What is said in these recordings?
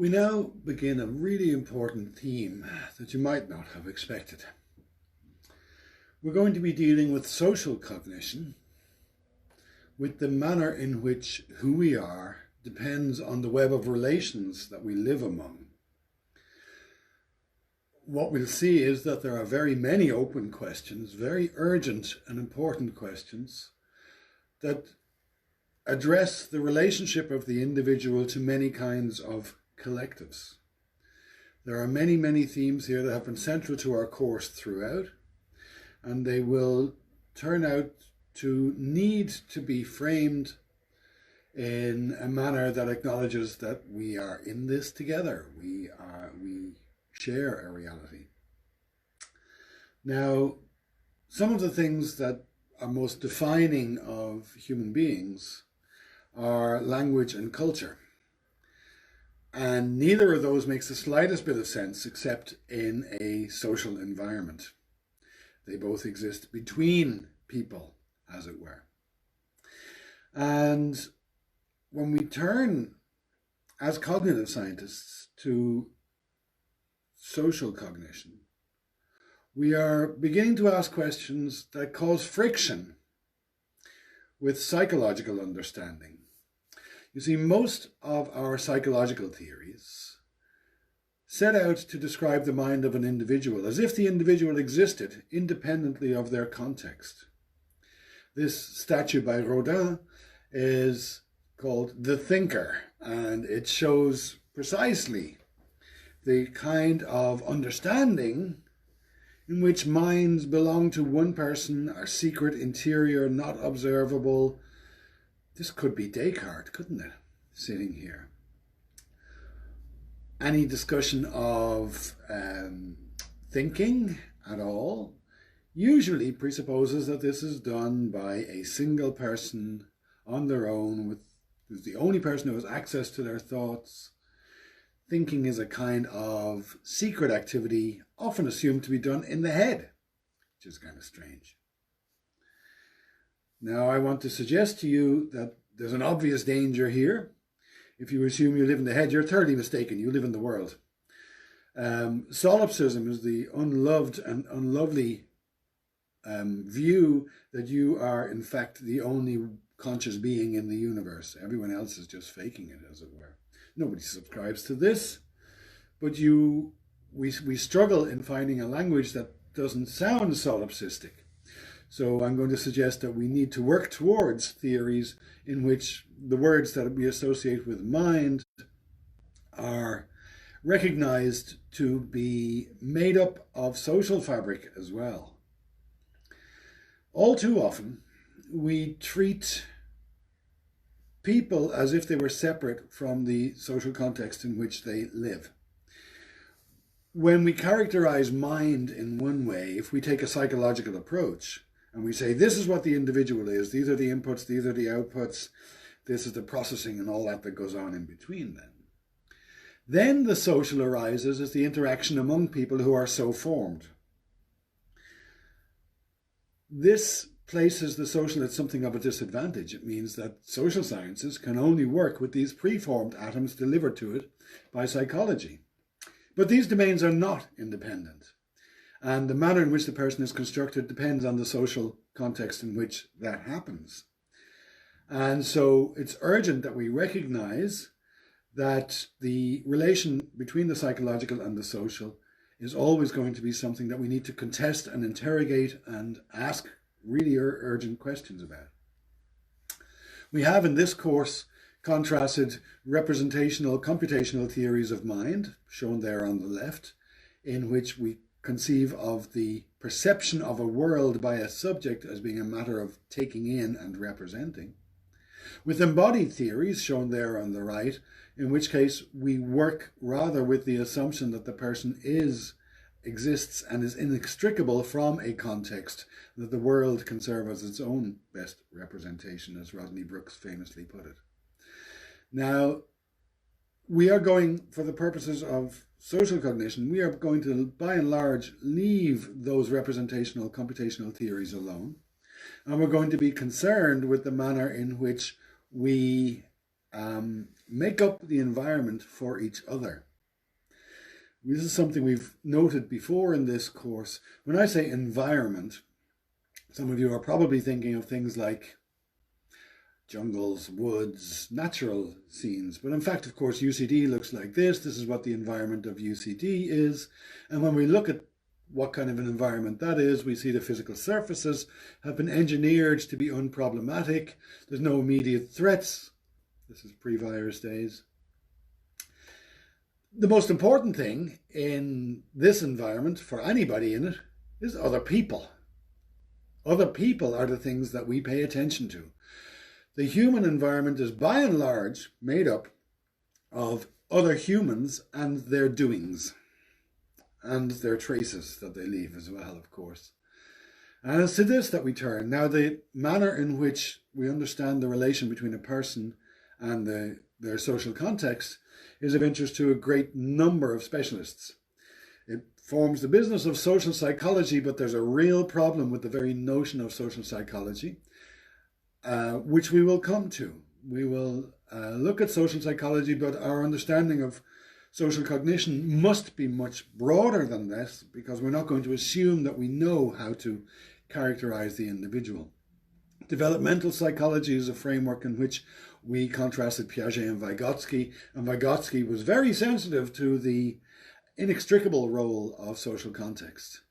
We now begin a really important theme that you might not have expected. We're going to be dealing with social cognition, with the manner in which who we are depends on the web of relations that we live among. What we'll see is that there are very many open questions, very urgent and important questions that address the relationship of the individual to many kinds of collectives. There are many, many themes here that have been central to our course throughout, and they will turn out to need to be framed in a manner that acknowledges that we are in this together. We share a reality. Now, some of the things that are most defining of human beings are language and culture. And neither of those makes the slightest bit of sense except in a social environment. They both exist between people, as it were. And when we turn, as cognitive scientists, to social cognition, we are beginning to ask questions that cause friction with psychological understanding. You see, most of our psychological theories set out to describe the mind of an individual as if the individual existed independently of their context. This statue by Rodin is called The Thinker, and it shows precisely the kind of understanding in which minds belong to one person, are secret, interior, not observable. This could be Descartes, couldn't it, sitting here? Any discussion of thinking at all usually presupposes that this is done by a single person on their own, who's the only person who has access to their thoughts. Thinking is a kind of secret activity, often assumed to be done in the head, which is kind of strange. Now, I want to suggest to you that there's an obvious danger here. If you assume you live in the head, you're thoroughly mistaken. You live in the world. Solipsism is the unloved and unlovely view that you are, in fact, the only conscious being in the universe. Everyone else is just faking it, as it were. Nobody subscribes to this, but we struggle in finding a language that doesn't sound solipsistic. So I'm going to suggest that we need to work towards theories in which the words that we associate with mind are recognized to be made up of social fabric as well. All too often, we treat people as if they were separate from the social context in which they live. When we characterize mind in one way, if we take a psychological approach and we say, this is what the individual is, these are the inputs, these are the outputs, this is the processing and all that goes on in between them. Then the social arises as the interaction among people who are so formed. This places the social at something of a disadvantage. It means that social sciences can only work with these preformed atoms delivered to it by psychology. But these domains are not independent. And the manner in which the person is constructed depends on the social context in which that happens. And so it's urgent that we recognize that the relation between the psychological and the social is always going to be something that we need to contest and interrogate and ask really urgent questions about. We have in this course contrasted representational computational theories of mind, shown there on the left, in which we conceive of the perception of a world by a subject as being a matter of taking in and representing, with embodied theories, shown there on the right, in which case we work rather with the assumption that the person exists and is inextricable from a context, that the world can serve as its own best representation, as Rodney Brooks famously put it. Now, we are going, for the purposes of social cognition, we are going to, by and large, leave those representational computational theories alone. And we're going to be concerned with the manner in which we make up the environment for each other. This is something we've noted before in this course. When I say environment, some of you are probably thinking of things like jungles, woods, natural scenes. But in fact, of course, UCD looks like this. This is what the environment of UCD is. And when we look at what kind of an environment that is, we see the physical surfaces have been engineered to be unproblematic. There's no immediate threats. This is pre-virus days. The most important thing in this environment for anybody in it is other people. Other people are the things that we pay attention to. The human environment is by and large made up of other humans and their doings and their traces that they leave as well, of course. And it's to this that we turn. Now, the manner in which we understand the relation between a person and their social context is of interest to a great number of specialists. It forms the business of social psychology, but there's a real problem with the very notion of social psychology, which we will come to. We will look at social psychology, but our understanding of social cognition must be much broader than this, because we're not going to assume that we know how to characterize the individual. Developmental psychology is a framework in which we contrasted Piaget and Vygotsky was very sensitive to the inextricable role of social context.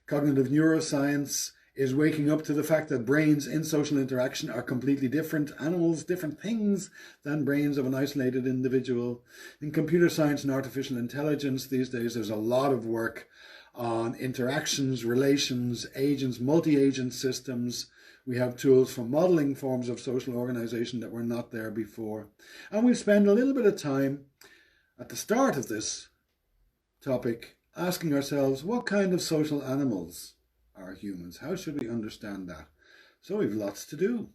Cognitive neuroscience is waking up to the fact that brains in social interaction are completely different animals, different things than brains of an isolated individual. In computer science and artificial intelligence these days, there's a lot of work on interactions, relations, agents, multi-agent systems. We have tools for modeling forms of social organization that were not there before. And we'll spend a little bit of time at the start of this topic asking ourselves, what kind of social animals are humans? How should we understand that? So we've lots to do.